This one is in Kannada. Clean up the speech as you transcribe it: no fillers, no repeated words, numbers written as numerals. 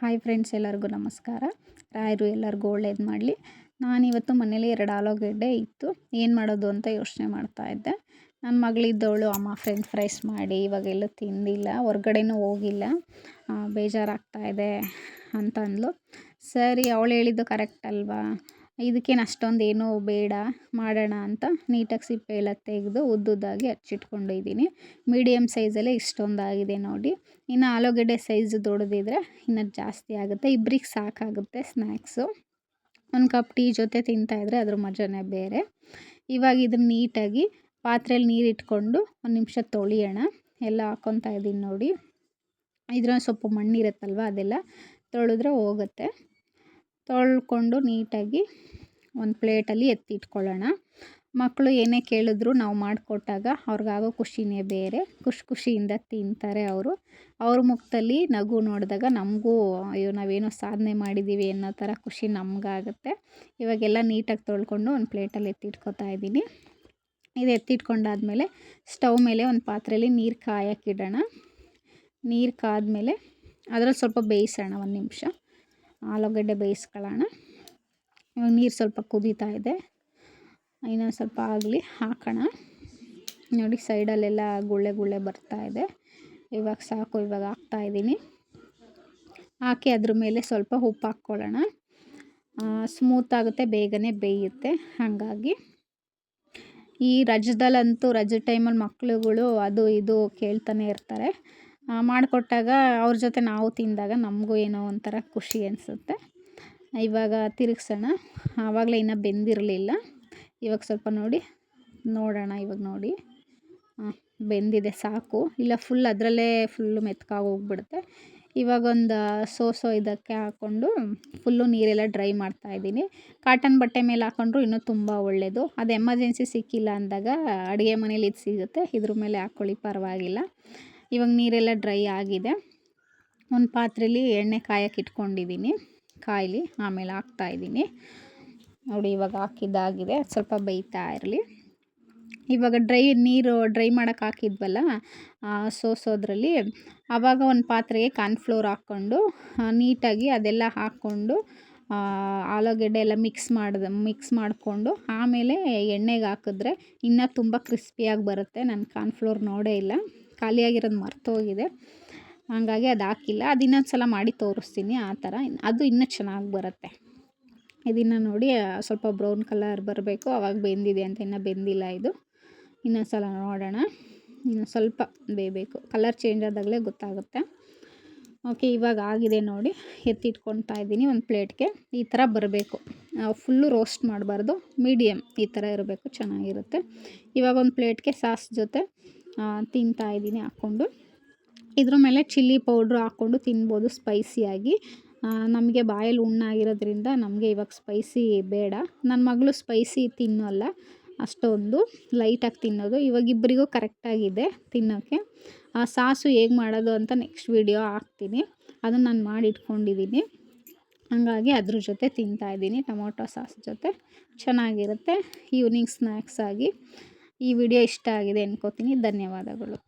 ಹಾಯ್ ಫ್ರೆಂಡ್ಸ್, ಎಲ್ಲರಿಗೂ ನಮಸ್ಕಾರ. ರಾಯರು ಎಲ್ಲರಿಗೂ ಒಳ್ಳೇದು ಮಾಡಲಿ. ನಾನಿವತ್ತು ಮನೇಲಿ 2 ಆಲೂಗಡ್ಡೆ ಇತ್ತು, ಏನು ಮಾಡೋದು ಅಂತ ಯೋಚನೆ ಮಾಡ್ತಾಯಿದ್ದೆ. ನನ್ನ ಮಗಳಿದ್ದವಳು, ಅಮ್ಮ ಫ್ರೆಂಚ್ ಫ್ರೈಸ್ ಮಾಡಿ, ಇವಾಗೆಲ್ಲೂ ತಿಂದಿಲ್ಲ, ಹೊರ್ಗಡೆನೂ ಹೋಗಿಲ್ಲ, ಬೇಜಾರಾಗ್ತಾಯಿದೆ ಅಂತ ಅಂದ್ಲು. ಸರಿ, ಅವಳು ಹೇಳಿದ್ದು ಕರೆಕ್ಟ್ ಅಲ್ವಾ, ಇದಕ್ಕೇನು ಅಷ್ಟೊಂದು ಏನೂ ಬೇಡ, ಮಾಡೋಣ ಅಂತ ನೀಟಾಗಿ ಸಿಪ್ಪೆ ಎಲ್ಲ ತೆಗೆದು ಉದ್ದುದ್ದಾಗಿ ಹಚ್ಚಿಟ್ಕೊಂಡಿದ್ದೀನಿ. ಮೀಡಿಯಮ್ ಸೈಜಲ್ಲೇ ಇಷ್ಟೊಂದಾಗಿದೆ ನೋಡಿ. ಇನ್ನು ಆಲೂಗಡ್ಡೆ ಸೈಜ್ ದೊಡ್ಡದಿದ್ರೆ ಇನ್ನೂ ಜಾಸ್ತಿ ಆಗುತ್ತೆ, ಇಬ್ಬರಿಗೆ ಸಾಕಾಗುತ್ತೆ ಸ್ನ್ಯಾಕ್ಸು. 1 ಕಪ್ ಟೀ ಜೊತೆ ತಿಂತಾಯಿದ್ರೆ ಅದ್ರ ಮಜಾನೇ ಬೇರೆ. ಇವಾಗ ಇದನ್ನು ನೀಟಾಗಿ ಪಾತ್ರೆಯಲ್ಲಿ ನೀರು ಇಟ್ಕೊಂಡು 1 ನಿಮಿಷ ತೊಳೆಯೋಣ. ಎಲ್ಲ ಹಾಕ್ಕೊತಾ ಇದ್ದೀನಿ ನೋಡಿ. ಇದ್ರಲ್ಲಿ ಸ್ವಲ್ಪ ಮಣ್ಣಿರುತ್ತಲ್ವ, ಅದೆಲ್ಲ ತೊಳೆದ್ರೆ ಹೋಗುತ್ತೆ. ತೊಳ್ಕೊಂಡು ನೀಟಾಗಿ ಒಂದು ಪ್ಲೇಟಲ್ಲಿ ಎತ್ತಿಟ್ಕೊಳ್ಳೋಣ. ಮಕ್ಕಳು ಏನೇ ಕೇಳಿದ್ರು ನಾವು ಮಾಡಿಕೊಟ್ಟಾಗ ಅವ್ರಿಗಾಗೋ ಖುಷಿನೇ ಬೇರೆ, ಖುಷಿಯಿಂದ ತಿಂತಾರೆ ಅವರು. ಅವ್ರ ಮುಖದಲ್ಲಿ ನಗು ನೋಡಿದಾಗ ನಮಗೂ ಅಯ್ಯೋ ನಾವೇನೋ ಸಾಧನೆ ಮಾಡಿದ್ದೀವಿ ಅನ್ನೋ ಥರ ಖುಷಿ ನಮಗಾಗುತ್ತೆ. ಇವಾಗೆಲ್ಲ ನೀಟಾಗಿ ತೊಳ್ಕೊಂಡು ಒಂದು ಪ್ಲೇಟಲ್ಲಿ ಎತ್ತಿಟ್ಕೊತಾ ಇದ್ದೀನಿ. ಇದು ಎತ್ತಿಟ್ಕೊಂಡಾದ್ಮೇಲೆ ಸ್ಟವ್ ಮೇಲೆ ಒಂದು ಪಾತ್ರೆಯಲ್ಲಿ ನೀರು ಕಾಯೋಕ್ಕಿಡೋಣ. ನೀರು ಕಾದ್ಮೇಲೆ ಅದರಲ್ಲಿ ಸ್ವಲ್ಪ ಬೇಯಿಸೋಣ 1 ನಿಮಿಷ. ಆಲೂಗಡ್ಡೆ ಬೇಯಿಸ್ಕೊಳ್ಳೋಣ. ಇವಾಗ ನೀರು ಸ್ವಲ್ಪ ಕುದೀತಾ ಇದೆ, ಇನ್ನೊಂದು ಸ್ವಲ್ಪ ಆಗಲಿ, ಹಾಕೋಣ. ನೋಡಿ ಸೈಡಲ್ಲೆಲ್ಲ ಗುಳ್ಳೆ ಬರ್ತಾ ಇದೆ. ಇವಾಗ ಸಾಕು, ಇವಾಗ ಹಾಕ್ತಾಯಿದ್ದೀನಿ. ಹಾಕಿ ಅದ್ರ ಮೇಲೆ ಸ್ವಲ್ಪ ಉಪ್ಪು ಹಾಕ್ಕೊಳ್ಳೋಣ. ಸ್ಮೂತಾಗುತ್ತೆ, ಬೇಗನೆ ಬೇಯುತ್ತೆ. ಹಾಗಾಗಿ ಈ ರಜದಲ್ಲಂತೂ, ರಜದ ಟೈಮಲ್ಲಿ ಮಕ್ಳುಗಳು ಅದು ಇದು ಕೇಳ್ತಾನೆ ಇರ್ತಾರೆ. ಮಾಡಿಕೊಟ್ಟಾಗ ಅವ್ರ ಜೊತೆ ನಾವು ತಿಂದಾಗ ನಮಗೂ ಏನೋ ಒಂಥರ ಖುಷಿ ಅನಿಸುತ್ತೆ. ಇವಾಗ ತಿರುಗ್ಸೋಣ. ಆವಾಗಲೇ ಇನ್ನೂ ಬೆಂದಿರಲಿಲ್ಲ. ಇವಾಗ ಸ್ವಲ್ಪ ನೋಡೋಣ. ಇವಾಗ ನೋಡಿ, ಬೆಂದಿದೆ, ಸಾಕು. ಇಲ್ಲ ಫುಲ್ ಅದರಲ್ಲೇ ಫುಲ್ಲು ಮೆತ್ಕಾಗಿ ಹೋಗ್ಬಿಡುತ್ತೆ. ಇವಾಗ ಒಂದು ಇದಕ್ಕೆ ಹಾಕ್ಕೊಂಡು ಫುಲ್ಲು ನೀರೆಲ್ಲ ಡ್ರೈ ಮಾಡ್ತಾಯಿದ್ದೀನಿ. ಕಾಟನ್ ಬಟ್ಟೆ ಮೇಲೆ ಹಾಕ್ಕೊಂಡ್ರು ಇನ್ನೂ ತುಂಬ ಒಳ್ಳೆಯದು. ಅದು ಎಮರ್ಜೆನ್ಸಿ ಸಿಕ್ಕಿಲ್ಲ ಅಂದಾಗ ಅಡುಗೆ ಮನೇಲಿ ಇದು ಸಿಗುತ್ತೆ, ಇದ್ರ ಮೇಲೆ ಹಾಕ್ಕೊಳ್ಳಿ, ಪರವಾಗಿಲ್ಲ. ಇವಾಗ ನೀರೆಲ್ಲ ಡ್ರೈ ಆಗಿದೆ. ಒಂದು ಪಾತ್ರೆಯಲ್ಲಿ ಎಣ್ಣೆ ಕಾಯಕ್ಕೆ ಇಟ್ಕೊಂಡಿದ್ದೀನಿ, ಕಾಯಲಿ, ಆಮೇಲೆ ಹಾಕ್ತಾಯಿದ್ದೀನಿ ನೋಡಿ. ಇವಾಗ ಹಾಕಿದ್ದಾಗಿದೆ, ಸ್ವಲ್ಪ ಬೇಯ್ತಾ ಇರಲಿ. ಇವಾಗ ನೀರು ಡ್ರೈ ಮಾಡೋಕ್ಕೆ ಹಾಕಿದ್ವಲ್ಲ ಸೋಸೋದ್ರಲ್ಲಿ, ಆವಾಗ ಒಂದು ಪಾತ್ರೆಗೆ ಕಾರ್ನ್ಫ್ಲೋರ್ ಹಾಕ್ಕೊಂಡು ನೀಟಾಗಿ ಅದೆಲ್ಲ ಹಾಕ್ಕೊಂಡು ಆಲೂಗಡ್ಡೆ ಎಲ್ಲ ಮಿಕ್ಸ್ ಮಾಡಿಕೊಂಡು ಆಮೇಲೆ ಎಣ್ಣೆಗೆ ಹಾಕಿದ್ರೆ ಇನ್ನೂ ತುಂಬ ಕ್ರಿಸ್ಪಿಯಾಗಿ ಬರುತ್ತೆ. ನಾನು ಕಾರ್ನ್ಫ್ಲೋರ್ ನೋಡೇ ಇಲ್ಲ, ಖಾಲಿಯಾಗಿರೋದು ಮರ್ತೋಗಿದೆ, ಹಾಗಾಗಿ ಅದು ಹಾಕಿಲ್ಲ. ಅದು ಇನ್ನೊಂದು ಸಲ ಮಾಡಿ ತೋರಿಸ್ತೀನಿ, ಆ ಥರ ಅದು ಇನ್ನೂ ಚೆನ್ನಾಗಿ ಬರುತ್ತೆ. ಇದನ್ನು ನೋಡಿ ಸ್ವಲ್ಪ ಬ್ರೌನ್ ಕಲರ್ ಬರಬೇಕು, ಆವಾಗ ಬೆಂದಿದೆ ಅಂತ. ಇನ್ನೂ ಬೆಂದಿಲ್ಲ ಇದು, ಇನ್ನೊಂದು ಸಲ ನೋಡೋಣ. ಇನ್ನು ಸ್ವಲ್ಪ ಬೇಯಬೇಕು, ಕಲರ್ ಚೇಂಜ್ ಆದಾಗಲೇ ಗೊತ್ತಾಗುತ್ತೆ. ಓಕೆ, ಇವಾಗ ಆಗಿದೆ ನೋಡಿ. ಎತ್ತಿಟ್ಕೊತಾ ಇದ್ದೀನಿ ಒಂದು ಪ್ಲೇಟ್ಗೆ. ಈ ಥರ ಬರಬೇಕು, ಫುಲ್ಲು ರೋಸ್ಟ್ ಮಾಡಬಾರ್ದು, ಮೀಡಿಯಮ್ ಈ ಥರ ಇರಬೇಕು, ಚೆನ್ನಾಗಿರುತ್ತೆ. ಇವಾಗ ಒಂದು ಪ್ಲೇಟ್ಗೆ ಸಾಸ್ ಜೊತೆ ತಿಂತಾಯಿದ್ದೀನಿ ಹಾಕ್ಕೊಂಡು. ಇದ್ರ ಮೇಲೆ ಚಿಲ್ಲಿ ಪೌಡ್ರು ಹಾಕ್ಕೊಂಡು ತಿನ್ಬೋದು ಸ್ಪೈಸಿಯಾಗಿ. ನಮಗೆ ಬಾಯಲ್ಲಿ ಹುಣ್ಣಾಗಿರೋದ್ರಿಂದ ನಮಗೆ ಇವಾಗ ಸ್ಪೈಸಿ ಬೇಡ. ನನ್ನ ಮಗಳು ಸ್ಪೈಸಿ ತಿನ್ನೋಲ್ಲ, ಅಷ್ಟೊಂದು ಲೈಟಾಗಿ ತಿನ್ನೋದು. ಇವಾಗ ಇಬ್ಬರಿಗೂ ಕರೆಕ್ಟಾಗಿದೆ ತಿನ್ನೋಕ್ಕೆ. ಸಾಸು ಹೇಗೆ ಮಾಡೋದು ಅಂತ ನೆಕ್ಸ್ಟ್ ವೀಡಿಯೋ ಹಾಕ್ತೀನಿ, ಅದನ್ನು ನಾನು ಮಾಡಿ ಇಟ್ಕೊಂಡಿದ್ದೀನಿ. ಹಾಗಾಗಿ ಅದ್ರ ಜೊತೆ ತಿಂತಾಯಿದ್ದೀನಿ, ಟೊಮೊಟೊ ಸಾಸ್ ಜೊತೆ ಚೆನ್ನಾಗಿರುತ್ತೆ ಈವ್ನಿಂಗ್ ಸ್ನ್ಯಾಕ್ಸ್ ಆಗಿ. ಈ ವಿಡಿಯೋ ಇಷ್ಟ ಆಗಿದೆ ಅನ್ಕೋತೀನಿ. ಧನ್ಯವಾದಗಳು.